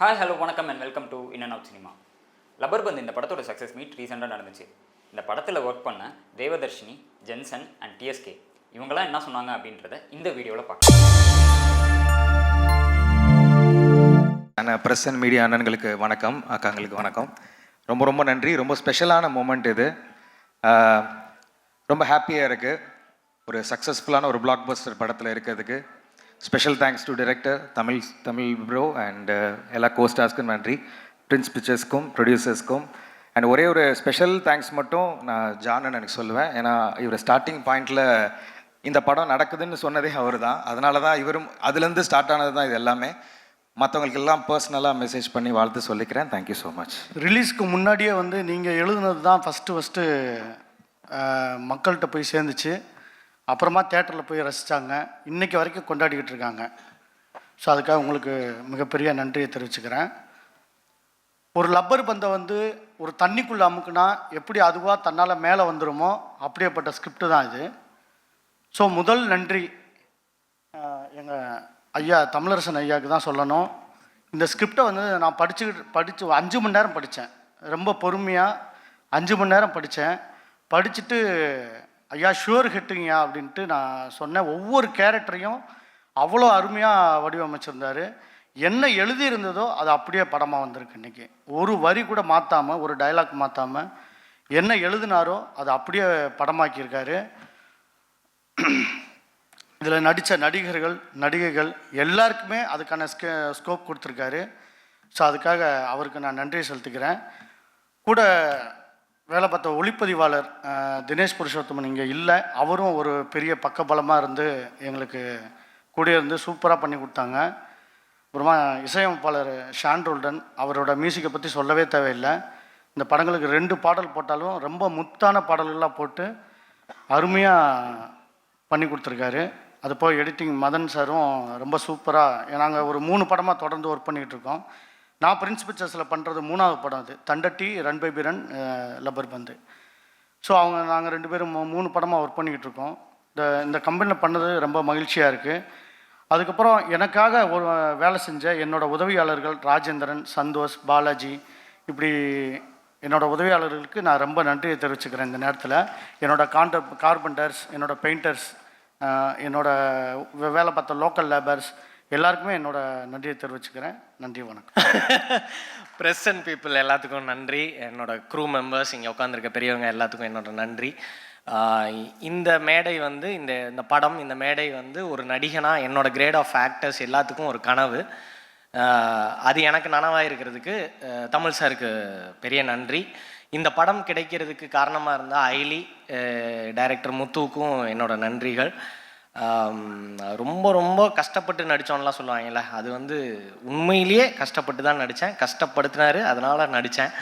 Hi hello வணக்கம் and welcome to in and out cinema. Lubber Pandhu இந்த படத்தோட சக்ஸஸ் மீட் ரீசெண்டாக நடந்துச்சு. இந்த படத்தில் ஒர்க் பண்ண தேவதர்ஷினி, ஜென்சன் அண்ட் டிஎஸ்கே இவங்கெல்லாம் என்ன சொன்னாங்க அப்படின்றத இந்த வீடியோவில் பார்க்கலாம். ப்ரெஸ் அண்ட் மீடியா அண்ணன்களுக்கு வணக்கம், அக்காங்களுக்கு வணக்கம். ரொம்ப ரொம்ப நன்றி. ரொம்ப ஸ்பெஷலான மூமெண்ட் இது. ரொம்ப ஹாப்பியாக இருக்குது ஒரு சக்ஸஸ்ஃபுல்லான ஒரு பிளாக் பஸ்டர் படத்தில் இருக்கிறதுக்கு. Special thanks to director Tamil bro and எல்லா கோஸ்டார்ஸ்க்கும் நன்றி, பிரின்ஸ் பிக்சர்ஸ்க்கும் ப்ரொடியூசர்ஸ்க்கும். அண்ட் ஒரே ஒரு ஸ்பெஷல் தேங்க்ஸ் மட்டும் நான் ஜான் எனக்கு சொல்லுவேன். ஏன்னா இவர் ஸ்டார்டிங் பாயிண்டில் இந்த படம் நடக்குதுன்னு சொன்னதே அவர் தான். அதனால தான் இவரும் அதுலேருந்து ஸ்டார்ட் ஆனது தான் இது எல்லாமே. மற்றவங்களுக்கு எல்லாம் பர்சனலாக மெசேஜ் பண்ணி வாழ்த்து சொல்லிக்கிறேன். Thank you so much. ரிலீஸ்க்கு முன்னாடியே நீங்கள் எழுதுனது தான் ஃபஸ்ட்டு மக்கள்கிட்ட போய் சேர்ந்துச்சு. அப்புறமா தேட்டரில் போய் ரசித்தாங்க, இன்றைக்கி வரைக்கும் கொண்டாடிக்கிட்டு இருக்காங்க. ஸோ அதுக்காக உங்களுக்கு மிகப்பெரிய நன்றியை தெரிவிச்சுக்கிறேன். ஒரு லப்பர் பந்தை ஒரு தண்ணிக்குள்ளே அமுக்குனா எப்படி அதுவாக தன்னால் மேலே வந்துடுமோ அப்படியேப்பட்ட ஸ்கிரிப்டு தான் இது. ஸோ முதல் நன்றி எங்கள் ஐயா தமிழரசன் ஐயாவுக்கு தான் சொல்லணும். இந்த ஸ்கிரிப்டை நான் படித்து 5 மணி நேரம் படித்தேன். ரொம்ப பொறுமையாக 5 மணி நேரம் படிச்சுட்டு ஐயா ஷுவர் ஹிட்டுங்கய்யா அப்படின்ட்டு நான் சொன்னேன். ஒவ்வொரு கேரக்டரையும் அவ்வளோ அருமையாக வடிவமைச்சிருந்தார். என்ன எழுதியிருந்ததோ அது அப்படியே படமாக வந்திருக்கு. இன்றைக்கி ஒரு வரி கூட மாற்றாமல், ஒரு டைலாக் மாற்றாமல் என்ன எழுதினாரோ அதை அப்படியே படமாக்கியிருக்காரு. இதில் நடித்த நடிகைகள் எல்லாருக்குமே அதுக்கான ஸ்கோப் கொடுத்துருக்காரு. ஸோ அதுக்காக அவருக்கு நான் நன்றி செலுத்திக்கிறேன். கூட வேலை பார்த்த ஒளிப்பதிவாளர் தினேஷ் புருஷோத்தமன் இங்கே இல்லை. அவரும் ஒரு பெரிய பக்கபலமாக இருந்து எங்களுக்கு கூட இருந்து சூப்பராக பண்ணி கொடுத்தாங்க. அப்புறமா இசையமைப்பாளர் ஷான்ரோல்டன், அவரோட மியூசிக்கை பற்றி சொல்லவே தேவையில்லை. இந்த படங்களுக்கு 2 பாடல் போட்டாலும் ரொம்ப முத்தான பாடல்கள்லாம் போட்டு அருமையாக பண்ணி கொடுத்துருக்காரு. அது போய் எடிட்டிங் மதன் சாரும் ரொம்ப சூப்பராக. நாங்கள் ஒரு 3 படமாக தொடர்ந்து ஒர்க் பண்ணிகிட்டு இருக்கோம். நான் பிரின்ஸ் பிக்சர்ஸில் பண்ணுறது 3வது படம். அது Thandatti, run baby run, Lubber Pandhu. So நாங்கள் 2 பேரும் 3 படமாக ஒர்க் பண்ணிக்கிட்டு இருக்கோம். இந்த கம்பெனியில் பண்ணது ரொம்ப மகிழ்ச்சியாக இருக்குது. அதுக்கப்புறம் எனக்காக ஒரு வேலை செஞ்ச என்னோடய உதவியாளர்கள் ராஜேந்திரன், சந்தோஷ், பாலாஜி, இப்படி என்னோடய உதவியாளர்களுக்கு நான் ரொம்ப நன்றியை தெரிவிச்சுக்கிறேன். இந்த நேரத்தில் என்னோடய கார்பெண்டர்ஸ், என்னோடய பெயிண்டர்ஸ், என்னோடய வேலை பார்த்த லோக்கல் லேபர்ஸ் எல்லாருக்குமே என்னோடய நன்றியை தெரிவிச்சுக்கிறேன். நன்றி, வணக்கம். ப்ரெஸ் அண்ட் பீப்புள் எல்லாத்துக்கும் நன்றி. என்னோடய க்ரூ மெம்பர்ஸ், இங்கே உட்காந்துருக்க பெரியவங்க எல்லாத்துக்கும் என்னோடய நன்றி. இந்த மேடை இந்த படம், இந்த மேடை ஒரு நடிகனாக என்னோடய கிரேட் ஆஃப் ஆக்டர்ஸ் எல்லாத்துக்கும் ஒரு கனவு. அது எனக்கு நனவாக இருக்கிறதுக்கு தமிழ் சாருக்கு பெரிய நன்றி. இந்த படம் கிடைக்கிறதுக்கு காரணமாக இருந்தால் ஐலி, டைரக்டர் முத்துவுக்கும் என்னோடய நன்றிகள். ரொம்ப ரொம்ப கஷ்டப்பட்டு நடித்தோன்னெலாம் சொல்லுவாங்கல்ல, அது உண்மையிலேயே கஷ்டப்பட்டு தான் நடித்தேன். கஷ்டப்படுத்தினார், அதனால் நடித்தேன்.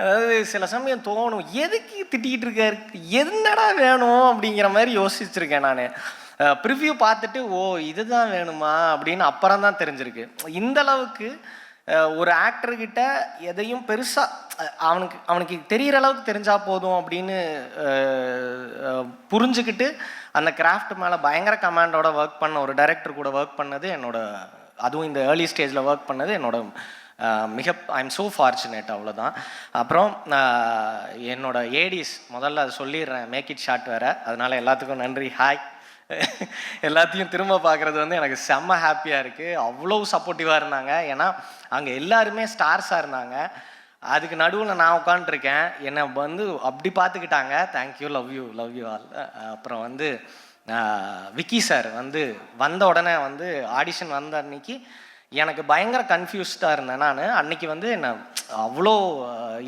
அதாவது சில சமயம் தோணும், எதுக்கு திட்டிகிட்டு இருக்காரு, என்னடா வேணும் அப்படிங்கிற மாதிரி யோசிச்சுருக்கேன் நான். ப்ரிவ்யூ பார்த்துட்டு ஓ இதுதான் வேணுமா அப்படின்னு அப்புறம் தான் தெரிஞ்சிருக்கு. இந்தளவுக்கு ஒரு ஆக்டர்கிட்ட எதையும் பெருசாக அவனுக்கு தெரிகிற அளவுக்கு தெரிஞ்சால் போதும் அப்படின்னு புரிஞ்சுக்கிட்டு அந்த கிராஃப்ட் மேலே பயங்கர கமாண்டோட ஒர்க் பண்ண ஒரு டைரக்டர் கூட ஒர்க் பண்ணது அதுவும் இந்த ஏர்லி ஸ்டேஜில் ஒர்க் பண்ணது ஐ எம் ஸோ ஃபார்ச்சுனேட், அவ்வளோதான். அப்புறம் என்னோட ஏடிஸ், முதல்ல அதை சொல்லிடுறேன், மேக் இட் ஷார்ட் வேறு, அதனால் எல்லாத்துக்கும் நன்றி. ஹாய். எல்லாத்தையும் திரும்ப பார்க்குறது எனக்கு செம்ம ஹாப்பியாக இருக்குது. அவ்வளோ சப்போர்ட்டிவாக இருந்தாங்க. ஏன்னா அங்கே எல்லாருமே ஸ்டார்ஸாக இருந்தாங்க. அதுக்கு நடுவில் நான் உட்காந்துருக்கேன், என்னை அப்படி பார்த்துக்கிட்டாங்க. Thank you, love you all. அப்புறம் விக்கி சார் வந்த உடனே ஆடிஷன் வந்த அன்னைக்கு எனக்கு பயங்கர கன்ஃபியூஸ்டாக இருந்தேன். நான் அன்னைக்கு என்னை அவ்வளோ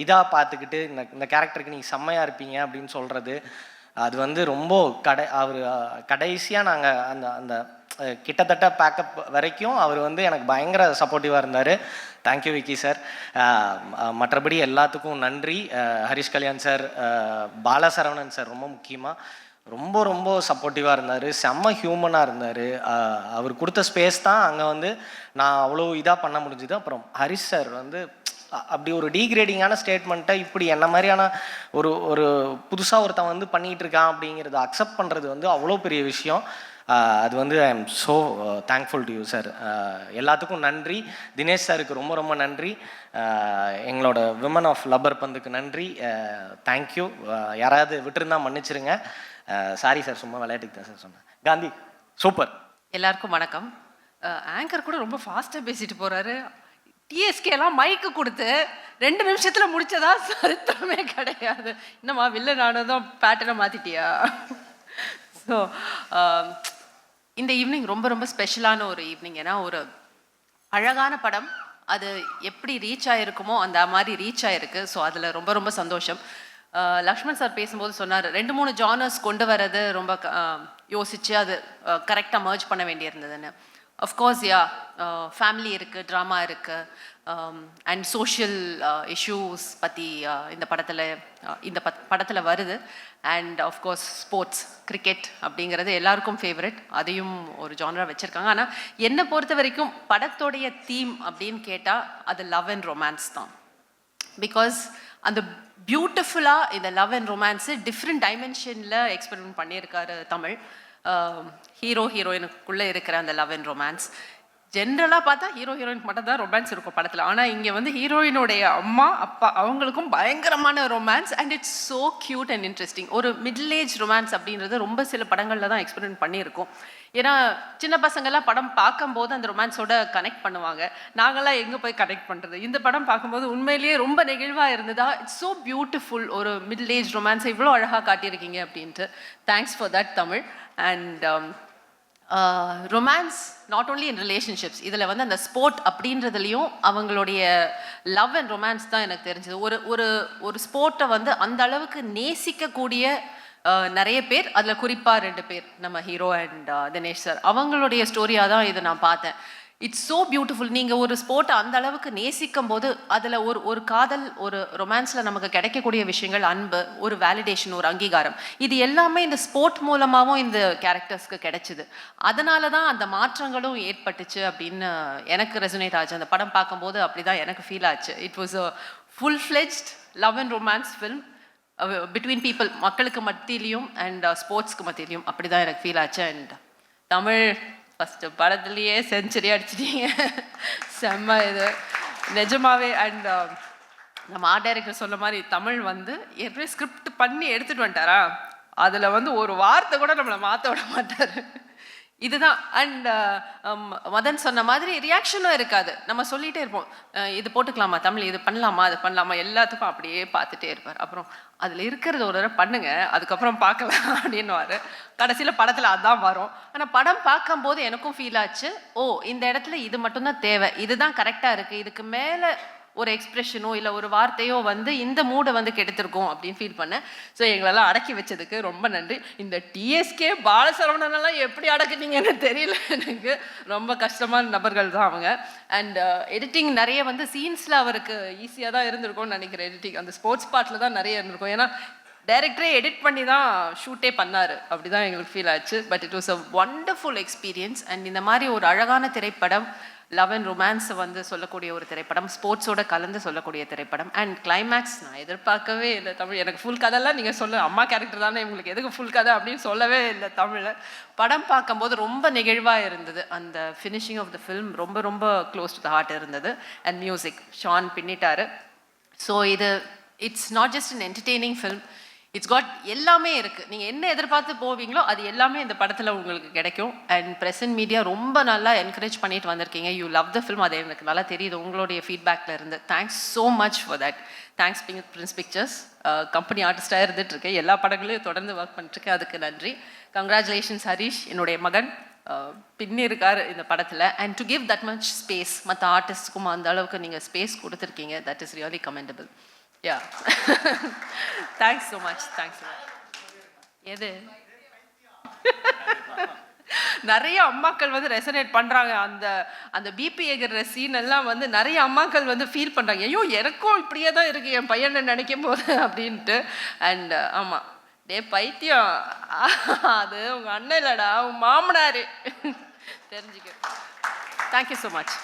இதாக பார்த்துக்கிட்டு இந்த கேரக்டருக்கு நீங்கள் செம்மையாக இருப்பீங்க அப்படின்னு சொல்கிறது, அது ரொம்ப அவர் கடைசியாக நாங்கள் அந்த கிட்டத்தட்ட பேக்கப் வரைக்கும் அவர் எனக்கு பயங்கர சப்போர்ட்டிவாக இருந்தார். Thank you Vicky sir. மற்றபடி எல்லாத்துக்கும் நன்றி. ஹரிஷ் கல்யாண் சார், பாலசரவணன் சார் ரொம்ப முக்கியமாக ரொம்ப ரொம்ப சப்போர்ட்டிவாக இருந்தார். செம்ம ஹியூமனாக இருந்தார். அவர் கொடுத்த ஸ்பேஸ் தான் அங்கே நான் அவ்வளோ இதாக பண்ண முடிஞ்சுது. அப்புறம் ஹரிஷ் சார் அப்படி ஒரு டீக்ரேடிங்கான ஸ்டேட்மெண்ட்டை இப்படி என்ன மாதிரியான ஒரு புதுசாக ஒருத்தன் பண்ணிகிட்டு இருக்கான் அப்படிங்கிறத அக்செப்ட் பண்ணுறது அவ்வளோ பெரிய விஷயம். அது வந்து I am so thankful to you sir. எல்லாத்துக்கும் நன்றி. தினேஷ் சாருக்கு ரொம்ப ரொம்ப நன்றி. எங்களோட விமன் ஆஃப் லப்பர்பந்துக்கு நன்றி. தேங்க்யூ. யாராவது விட்டுருந்தா மன்னிச்சிருங்க. சாரி சார், சும்மா விளையாட்டுக்கு தான் சார் சொன்னேன். காந்தி சூப்பர். எல்லாருக்கும் வணக்கம். ஆங்கர் கூட ரொம்ப ஃபாஸ்ட்டாக பேசிட்டு போகிறாரு. டிஎஸ்கேலாம் மைக்கு கொடுத்து 2 நிமிஷத்தில் முடிச்சதா சரித்திரமே கிடையாது. என்னம்மா வில்ல நானும் தான் பேட்டர்னை மாற்றிட்டியா? ஸோ இந்த ஈவினிங் ரொம்ப ரொம்ப ஸ்பெஷலான ஒரு ஈவினிங். ஏன்னா ஒரு அழகான படம், அது எப்படி ரீச் ஆகிருக்குமோ அந்த மாதிரி ரீச் ஆகிருக்கு. ஸோ அதில் ரொம்ப ரொம்ப சந்தோஷம். லக்ஷ்மண் சார் பேசும்போது சொன்னார் 2-3 ஜானர்ஸ் கொண்டு வர்றது ரொம்ப யோசித்து அது கரெக்டாக மர்ஜ் பண்ண வேண்டியிருந்ததுன்னு. அஃப்கோர்ஸ் ஃபேமிலி இருக்குது, ட்ராமா இருக்குது, அண்ட் சோஷியல் இஷ்யூஸ் பற்றி இந்த படத்தில் வருது. அண்ட் ஆஃப்கோர்ஸ் ஸ்போர்ட்ஸ், கிரிக்கெட் அப்படிங்கிறது எல்லாருக்கும் ஃபேவரட். அதையும் ஒரு ஜானரா வச்சுருக்காங்க. ஆனால் என்னை பொறுத்த வரைக்கும் படத்தோடைய தீம் அப்படின்னு கேட்டால் அது லவ் அண்ட் ரொமான்ஸ் தான். பிகாஸ் அந்த பியூட்டிஃபுல்லாக இந்த லவ் அண்ட் ரொமான்ஸு டிஃப்ரெண்ட் டைமென்ஷனில் எக்ஸ்பெரிமெண்ட் பண்ணியிருக்காரு தமிழ். ஹீரோ ஹீரோயினுக்குள்ளே இருக்கிற அந்த லவ் அண்ட் ரொமான்ஸ். ஜென்ரலாக பார்த்தா ஹீரோயினுக்கு மட்டும் தான் ரொமான்ஸ் இருக்கும் படத்தில். ஆனால் இங்கே வந்து ஹீரோயினுடைய அம்மா அப்பா அவங்களுக்கும் பயங்கரமான romance. And it's so cute and interesting. ஒரு மிடில் ஏஜ் ரொமான்ஸ் அப்படின்றது ரொம்ப சில படங்களில் தான் எக்ஸ்பெரிமெண்ட் பண்ணியிருக்கோம். ஏன்னா சின்ன பசங்கள்லாம் படம் பார்க்கும்போது அந்த ரொமான்ஸோட கனெக்ட் பண்ணுவாங்க. நாங்களாம் எங்கே போய் கனெக்ட் பண்ணுறது? இந்த படம் பார்க்கும்போது உண்மையிலேயே ரொம்ப நெகிழ்வாக இருந்ததா. It's so beautiful. ஒரு மிடில் ஏஜ் ரொமான்ஸை இவ்வளோ அழகாக காட்டியிருக்கீங்க அப்படின்ட்டு. Thanks for that Tamil. And romance not only in relationships. இதில் வந்து அந்த ஸ்போர்ட் அப்படின்றதுலையும் அவங்களுடைய லவ் அண்ட் ரொமான்ஸ் தான் எனக்கு தெரிஞ்சது. ஒரு ஸ்போர்ட்டை வந்து அந்த அளவுக்கு நேசிக்கக்கூடிய நிறைய பேர், அதில் குறிப்பாக 2 பேர், நம்ம ஹீரோ அண்ட் தினேஷ் சார், அவங்களுடைய ஸ்டோரியாக தான் இதை நான் பார்த்தேன். It's so beautiful. நீங்கள் ஒரு ஸ்போர்ட்டை அந்த அளவுக்கு நேசிக்கும் போது அதில் ஒரு காதல், ஒரு ரொமான்ஸில் நமக்கு கிடைக்கக்கூடிய விஷயங்கள், அன்பு, ஒரு வேலிடேஷன், ஒரு அங்கீகாரம், இது எல்லாமே இந்த ஸ்போர்ட் மூலமாகவும் இந்த கேரக்டர்ஸ்க்கு கிடைச்சிது. அதனால தான் அந்த மாற்றங்களும் ஏற்பட்டுச்சு அப்படின்னு எனக்கு ரெசனேட் ஆச்சு. அந்த படம் பார்க்கும்போது அப்படி தான் எனக்கு ஃபீல் ஆச்சு. It was a full fledged love and romance film between people, மக்களுக்கு மத்தியிலையும் அண்ட் ஸ்போர்ட்ஸ்க்கு மத்தியிலையும். அப்படி தான் எனக்கு ஃபீல் ஆச்சு. அண்ட் தமிழ் ஃபஸ்ட்டு படத்துலேயே செஞ்சுரி அடிச்சிட்டீங்க. செம்ம இது நிஜமாவே. அண்ட் நம்ம ஆர்ட் டைரக்டர் சொன்ன மாதிரி தமிழ் வந்து ஏற்கனவே ஸ்கிரிப்ட் பண்ணி எடுத்துகிட்டு வந்துட்டாரா, அதில் வந்து ஒரு வார்த்தை கூட நம்மளை மாற்ற விட மாட்டார். இதுதான். அண்ட் மதன் சொன்ன மாதிரி ரியாக்ஷனும் இருக்காது. நம்ம சொல்லிகிட்டே இருப்போம், இது போட்டுக்கலாமா தமிழ், இது பண்ணலாமா, அது பண்ணலாமா, எல்லாத்துக்கும் அப்படியே பார்த்துட்டே இருப்பார். அப்புறம் அதில் இருக்கிறது ஒரு தடவை பண்ணுங்க, அதுக்கப்புறம் பார்க்கலாம் அப்படின்னுவார். கடைசியில் படத்தில் அதுதான் வரும். ஆனால் படம் பார்க்கும்போது எனக்கும் ஃபீல் ஆச்சு, ஓ இந்த இடத்துல இது மட்டும்தான் தேவை, இதுதான் கரெக்டாக இருக்குது, இதுக்கு மேலே ஒரு எக்ஸ்பிரஷனோ இல்லை ஒரு வார்த்தையோ வந்து இந்த மூடை வந்து கெடுத்திருக்கோம் அப்படின்னு ஃபீல் பண்ணேன். ஸோ எங்களெல்லாம் அடக்கி வச்சதுக்கு ரொம்ப நன்றி. இந்த டிஎஸ்கே பாலசரவணனெல்லாம் எப்படி அடக்குனீங்கன்னு தெரியல எனக்கு. ரொம்ப கஷ்டமான நபர்கள் தான் அவங்க. அண்ட் எடிட்டிங் நிறைய வந்து சீன்ஸில் அவருக்கு ஈஸியாக தான் இருந்திருக்கும்னு நினைக்கிறேன். எடிட்டிங் அந்த ஸ்போர்ட்ஸ் பார்ட்டில் தான் நிறைய இருந்திருக்கும். ஏன்னா டைரக்டரே எடிட் பண்ணி தான் ஷூட்டே பண்ணார். அப்படி தான் எங்களுக்கு ஃபீல் ஆச்சு. But it was a wonderful experience. And இந்த மாதிரி ஒரு அழகான திரைப்படம், லவ் அண்ட் ரொமான்ஸை வந்து சொல்லக்கூடிய ஒரு திரைப்படம், ஸ்போர்ட்ஸோட கலந்து சொல்லக்கூடிய திரைப்படம். அண்ட் கிளைமேக்ஸ் நான் எதிர்பார்க்கவே இல்லை தமிழ். எனக்கு ஃபுல் கதைலாம் நீங்கள் சொல்ல, அம்மா கேரக்டர் தானே இவங்களுக்கு எதுக்கு ஃபுல் கதை அப்படின்னு சொல்லவே இல்லை தமிழில். படம் பார்க்கும்போது ரொம்ப நெகிழ்வாக இருந்தது. அந்த ஃபினிஷிங் ஆஃப் த ஃபில்ம் ரொம்ப ரொம்ப க்ளோஸ் டு த ஹார்ட் இருந்தது. அண்ட் மியூசிக் ஷான் பின்னிட்டாரு. So it's not just an entertaining film, it's got எல்லாமே இருக்குது. நீங்கள் என்ன எதிர்பார்த்து போவீங்களோ அது எல்லாமே இந்த படத்தில் உங்களுக்கு கிடைக்கும். அண்ட் ப்ரெசன்ட் மீடியா ரொம்ப நல்லா என்கரேஜ் பண்ணிட்டு வந்திருக்கீங்க. யூ லவ் த ஃபில்ம், அது எனக்கு நல்லா தெரியுது உங்களுடைய ஃபீட்பேக்கில் இருந்து. Thanks so much for that. Thanks Prince Pictures, company ஆர்டிஸ்டாக இருந்துகிட்ருக்கேன், எல்லா படங்களையும் தொடர்ந்து ஒர்க் பண்ணிட்டுருக்கேன், அதுக்கு நன்றி. கங்க்ராச்சுலேஷன்ஸ் ஹரீஷ், என்னுடைய மகன் பின்னி இருக்கார் இந்த படத்தில். And to give that much space, மற்ற ஆர்டிஸ்ட்டுக்கும் அந்த அளவுக்கு நீங்கள் ஸ்பேஸ் கொடுத்துருக்கீங்க, that is really commendable. Yeah. Thanks so much. Thanks so much. எது நிறைய அம்மாக்கள் வந்து ரெசனேட் பண்ணுறாங்க. அந்த பிபி எகிற சீன் எல்லாம் வந்து நிறைய அம்மாக்கள் வந்து ஃபீல் பண்ணுறாங்க, ஐயோ எனக்கும் இப்படியே தான் இருக்குது என் பையனை நினைக்கும் போது அப்படின்ட்டு. அண்ட் ஆமாம், டே பைத்தியம், அது உங்கள் அண்ணன் இல்லைடா உங்கள் மாமனார், தெரிஞ்சுக்க. Thank you so much.